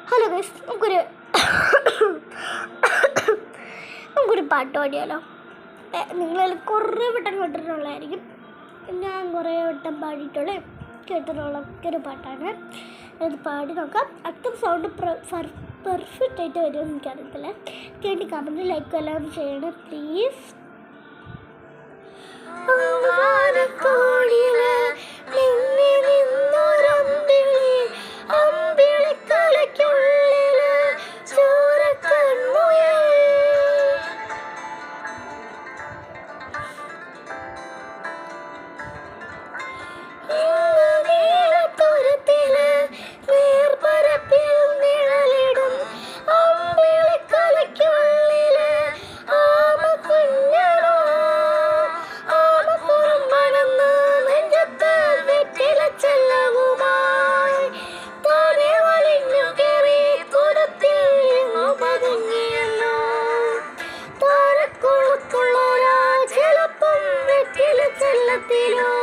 Hello guys, നമുക്കൊരു പാട്ട് പാടിയാലോ? നിങ്ങളിൽ കുറേ വട്ടം കേട്ടിട്ടുള്ളതായിരിക്കും. ഞാൻ കുറേ വട്ടം കേട്ടിട്ടുള്ള ഒരു പാട്ടാണ്. അത് പാടി നോക്കാം. അത്ര സൗണ്ട് പെർഫെക്റ്റ് ആയിട്ട് വരുമെന്ന് എനിക്കറിയത്തില്ല. കേട്ടി കമൻറ്റ് ലൈക്ക് എല്ലാം ചെയ്യണം പ്ലീസ്. ത്തിലോ